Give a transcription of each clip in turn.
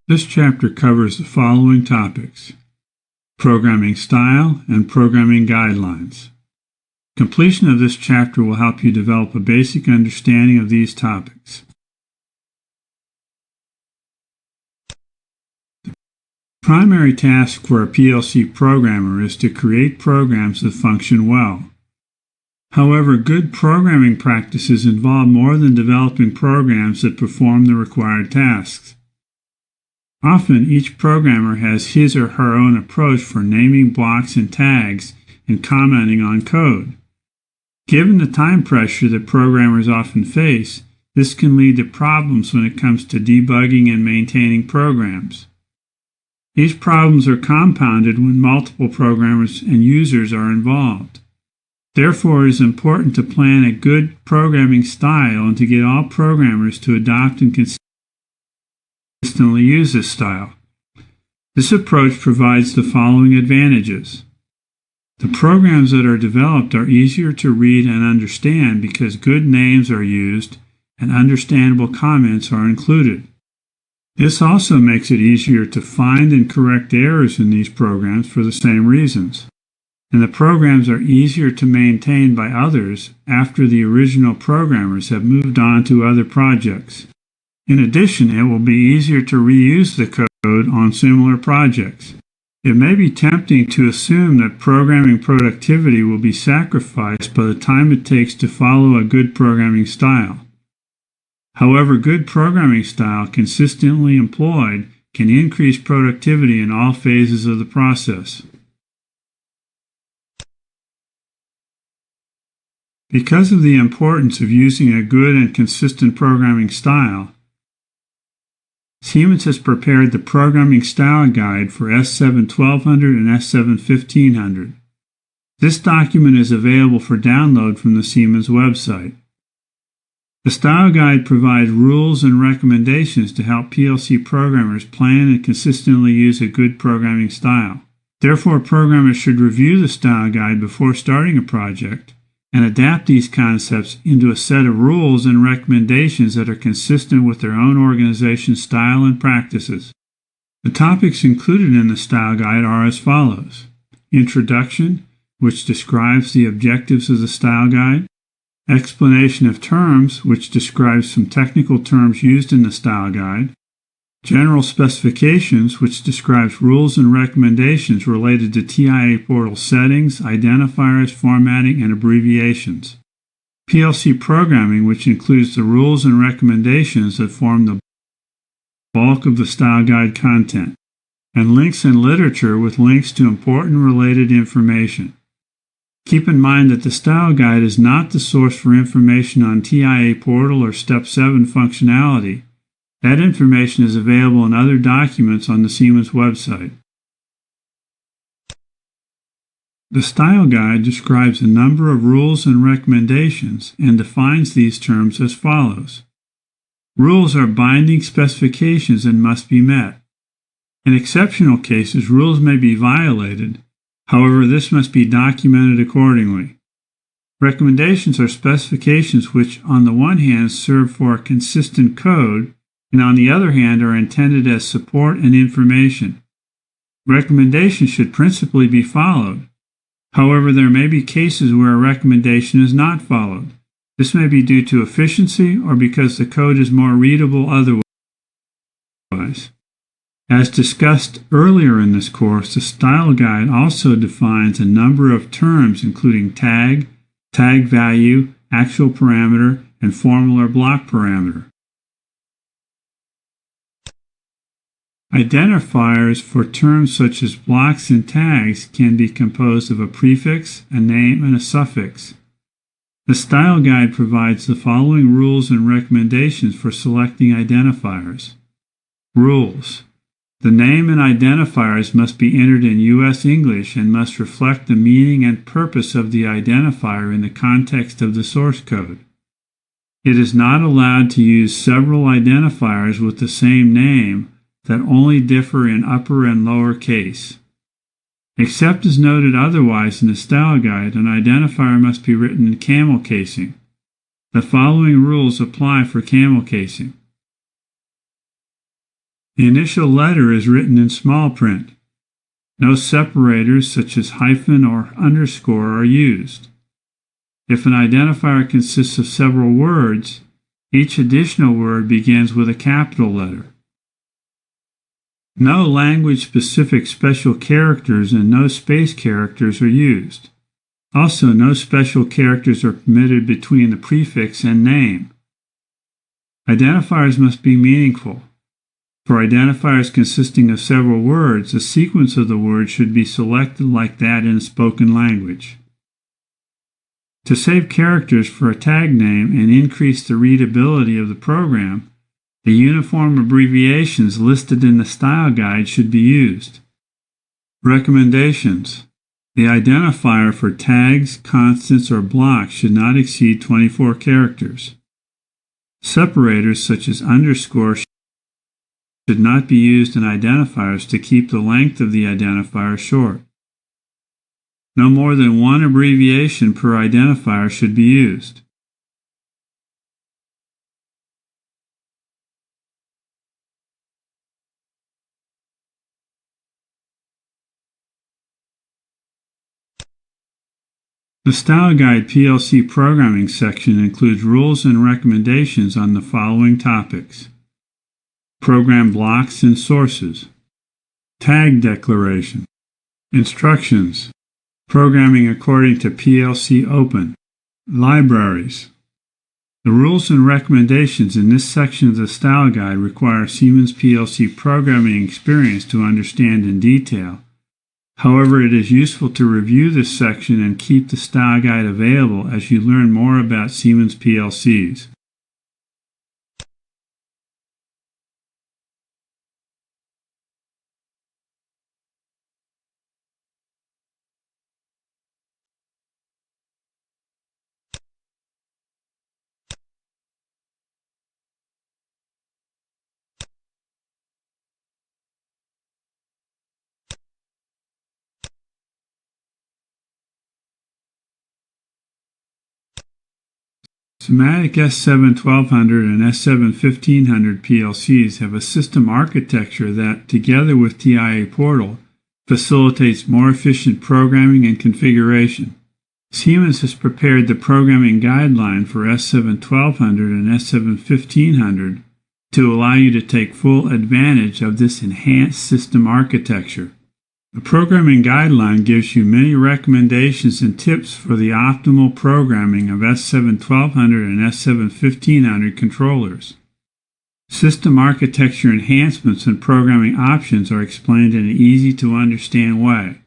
This chapter covers the following topics: programming style and programming guidelines. Completion of this chapter will help you develop a basic understanding of these topics. The primary task for a PLC programmer is to create programs that function well. However, good programming practices involve more than developing programs that perform the required tasks. Often, each programmer has his or her own approach for naming blocks and tags and commenting on code. Given the time pressure that programmers often face, this can lead to problems when it comes to debugging and maintaining programs. These problems are compounded when multiple programmers and users are involved. Therefore, it is important to plan a good programming style and to get all programmers to adopt and consistently use this style. This approach provides the following advantages. The programs that are developed are easier to read and understand because good names are used and understandable comments are included. This also makes it easier to find and correct errors in these programs for the same reasons. And the programs are easier to maintain by others after the original programmers have moved on to other projects. In addition, it will be easier to reuse the code on similar projects. It may be tempting to assume that programming productivity will be sacrificed by the time it takes to follow a good programming style. However, good programming style consistently employed can increase productivity in all phases of the process. Because of the importance of using a good and consistent programming style, Siemens has prepared the Programming Style Guide for S7 1200 and S7 1500. This document is available for download from the Siemens website. The Style Guide provides rules and recommendations to help PLC programmers plan and consistently use a good programming style. Therefore, programmers should review the Style Guide before starting a project and adapt these concepts into a set of rules and recommendations that are consistent with their own organization's style and practices. The topics included in the Style Guide are as follows: Introduction, which describes the objectives of the Style Guide; Explanation of terms, which describes some technical terms used in the Style Guide; General specifications, which describes rules and recommendations related to TIA portal settings, identifiers, formatting, and abbreviations; PLC Programming, which includes the rules and recommendations that form the bulk of the Style Guide content; and links and literature with links to important related information. Keep in mind that the Style Guide is not the source for information on TIA portal or Step 7 functionality. That information is available in other documents on the Siemens website. The Style Guide describes a number of rules and recommendations and defines these terms as follows. Rules are binding specifications and must be met. In exceptional cases, rules may be violated. However, this must be documented accordingly. Recommendations are specifications which, on the one hand, serve for a consistent code, and on the other hand are intended as support and information. Recommendations should principally be followed. However, there may be cases where a recommendation is not followed. This may be due to efficiency or because the code is more readable otherwise. As discussed earlier in this course, the Style Guide also defines a number of terms including tag, tag value, actual parameter, and formal or block parameter. Identifiers for terms such as blocks and tags can be composed of a prefix, a name, and a suffix. The Style Guide provides the following rules and recommendations for selecting identifiers. Rules. The name and identifiers must be entered in US English and must reflect the meaning and purpose of the identifier in the context of the source code. It is not allowed to use several identifiers with the same name that only differ in upper and lower case. Except as noted otherwise in the Style Guide, an identifier must be written in camel casing. The following rules apply for camel casing. The initial letter is written in small print. No separators such as hyphen or underscore are used. If an identifier consists of several words, each additional word begins with a capital letter. No language-specific special characters and no space characters are used. Also, no special characters are permitted between the prefix and name. Identifiers must be meaningful. For identifiers consisting of several words, the sequence of the words should be selected like that in a spoken language. To save characters for a tag name and increase the readability of the program, the uniform abbreviations listed in the style guide should be used. Recommendations: the identifier for tags, constants, or blocks should not exceed 24 characters. Separators such as underscore should not be used in identifiers to keep the length of the identifier short. No more than one abbreviation per identifier should be used. The Style Guide PLC Programming section includes rules and recommendations on the following topics: program blocks and sources, tag declaration, instructions, programming according to PLC Open, libraries. The rules and recommendations in this section of the Style Guide require Siemens PLC programming experience to understand in detail. However, it is useful to review this section and keep the Style Guide available as you learn more about Siemens PLCs. SIMATIC S7-1200 and S7-1500 PLCs have a system architecture that, together with TIA Portal, facilitates more efficient programming and configuration. Siemens has prepared the programming guideline for S7-1200 and S7-1500 to allow you to take full advantage of this enhanced system architecture. The programming guideline gives you many recommendations and tips for the optimal programming of S7-1200 and S7-1500 controllers. System architecture enhancements and programming options are explained in an easy-to-understand way.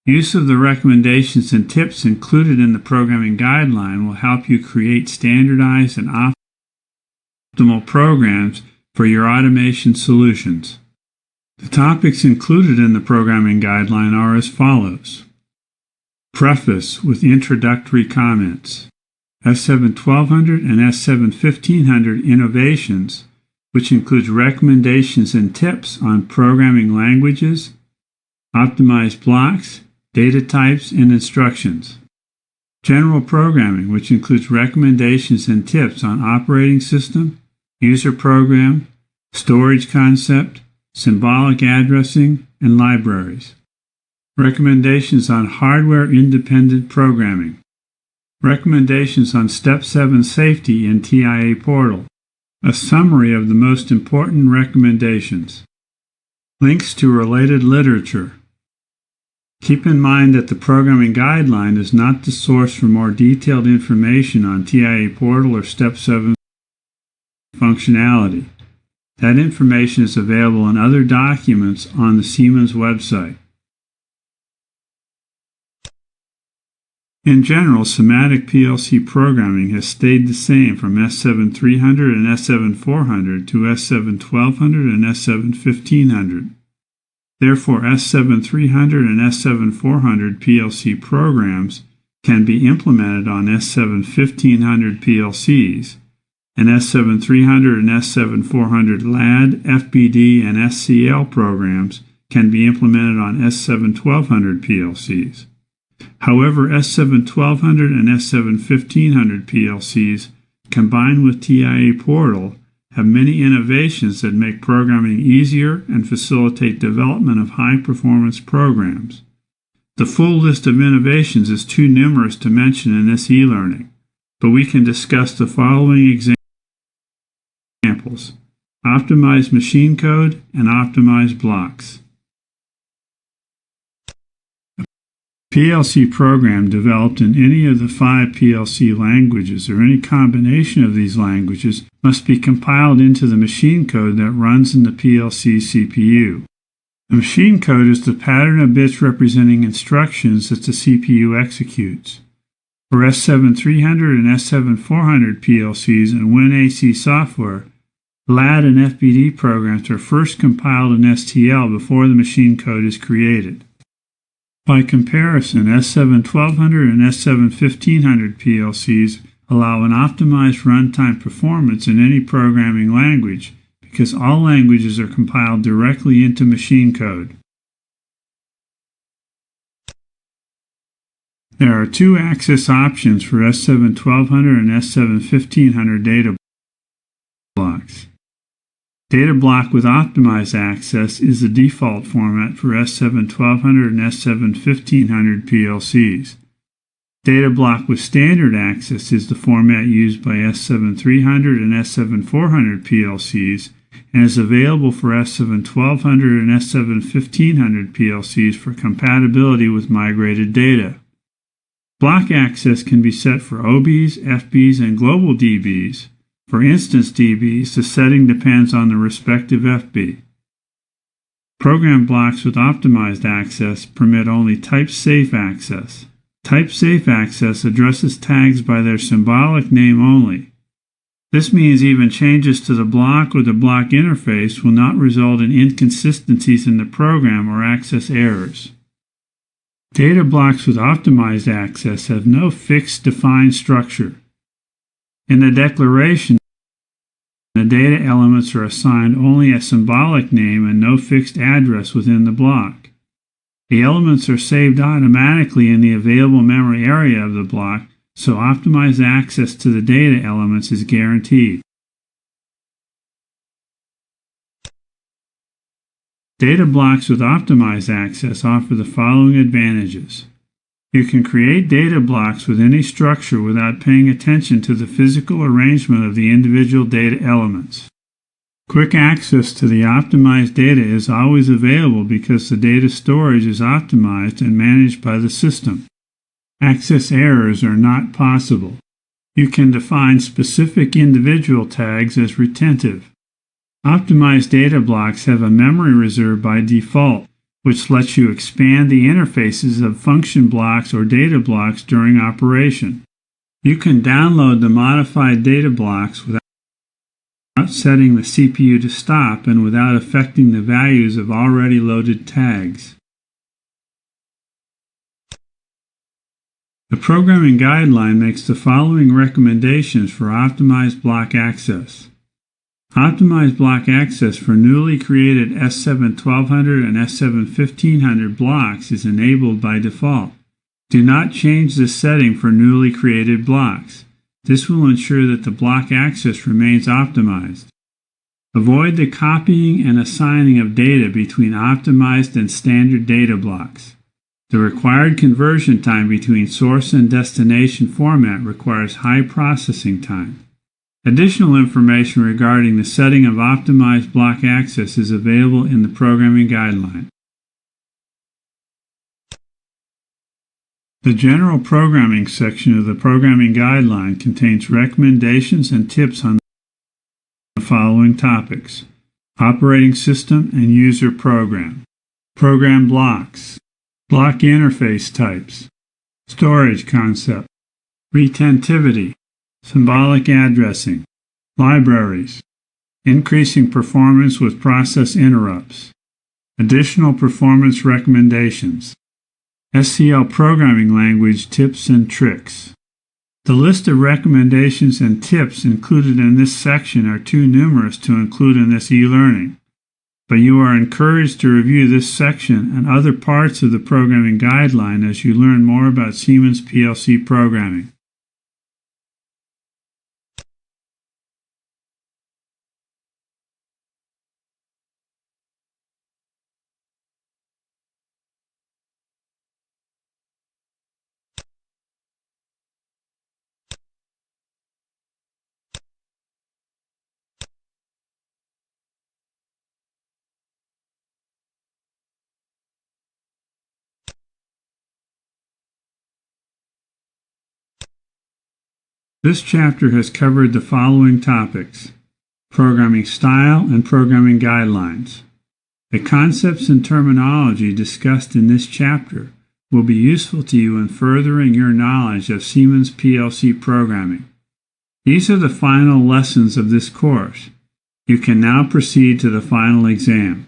Use of the recommendations and tips included in the programming guideline will help you create standardized and optimal programs for your automation solutions. The topics included in the programming guideline are as follows: Preface with introductory comments, S7-1200 and S7-1500 innovations, which includes recommendations and tips on programming languages, optimized blocks, data types, and instructions. General programming, which includes recommendations and tips on operating system, user program, storage concept, symbolic addressing, and libraries. Recommendations on hardware-independent programming. Recommendations on Step 7 safety in TIA Portal. A summary of the most important recommendations. Links to related literature. Keep in mind that the programming guideline is not the source for more detailed information on TIA Portal or Step 7 functionality. That information is available in other documents on the Siemens website. In general, SIMATIC PLC programming has stayed the same from S7-300 and S7-400 to S7-1200 and S7-1500. Therefore, S7-300 and S7-400 PLC programs can be implemented on S7-1500 PLCs, and S7-300 and S7-400 LAD, FBD, and SCL programs can be implemented on S7-1200 PLCs. However, S7-1200 and S7-1500 PLCs, combined with TIA Portal, have many innovations that make programming easier and facilitate development of high-performance programs. The full list of innovations is too numerous to mention in this e-learning, but we can discuss the following examples: optimized machine code and optimized blocks. PLC program developed in any of the 5 PLC languages or any combination of these languages must be compiled into the machine code that runs in the PLC CPU. The machine code is the pattern of bits representing instructions that the CPU executes. For S7300 and S7400 PLCs and WinAC software, LAD and FBD programs are first compiled in STL before the machine code is created. By comparison, S71200 and S71500 PLCs allow an optimized runtime performance in any programming language because all languages are compiled directly into machine code. There are 2 access options for S71200 and S71500 data blocks. Data block with optimized access is the default format for S71200 and S71500 PLCs. Data block with standard access is the format used by S7300 and S7400 PLCs and is available for S71200 and S71500 PLCs for compatibility with migrated data. Block access can be set for OBs, FBs, and global DBs. For instance DBs, the setting depends on the respective FB. Program blocks with optimized access permit only type-safe access. Type-safe access addresses tags by their symbolic name only. This means even changes to the block or the block interface will not result in inconsistencies in the program or access errors. Data blocks with optimized access have no fixed defined structure. In the declaration, the data elements are assigned only a symbolic name and no fixed address within the block. The elements are saved automatically in the available memory area of the block, so optimized access to the data elements is guaranteed. Data blocks with optimized access offer the following advantages. You can create data blocks with any structure without paying attention to the physical arrangement of the individual data elements. Quick access to the optimized data is always available because the data storage is optimized and managed by the system. Access errors are not possible. You can define specific individual tags as retentive. Optimized data blocks have a memory reserve by default, which lets you expand the interfaces of function blocks or data blocks during operation. You can download the modified data blocks without setting the CPU to stop and without affecting the values of already loaded tags. The Programming Guideline makes the following recommendations for optimized block access. Optimized block access for newly created S71200 and S71500 blocks is enabled by default. Do not change this setting for newly created blocks. This will ensure that the block access remains optimized. Avoid the copying and assigning of data between optimized and standard data blocks. The required conversion time between source and destination format requires high processing time. Additional information regarding the setting of optimized block access is available in the Programming Guideline. The General Programming section of the Programming Guideline contains recommendations and tips on the following topics: operating system and user program, program blocks, block interface types, storage concept, retentivity, symbolic addressing, libraries, increasing performance with process interrupts, additional performance recommendations, SCL programming language tips and tricks. The list of recommendations and tips included in this section are too numerous to include in this e-learning, but you are encouraged to review this section and other parts of the Programming Guideline as you learn more about Siemens PLC programming. This chapter has covered the following topics: programming style and programming guidelines. The concepts and terminology discussed in this chapter will be useful to you in furthering your knowledge of Siemens PLC programming. These are the final lessons of this course. You can now proceed to the final exam.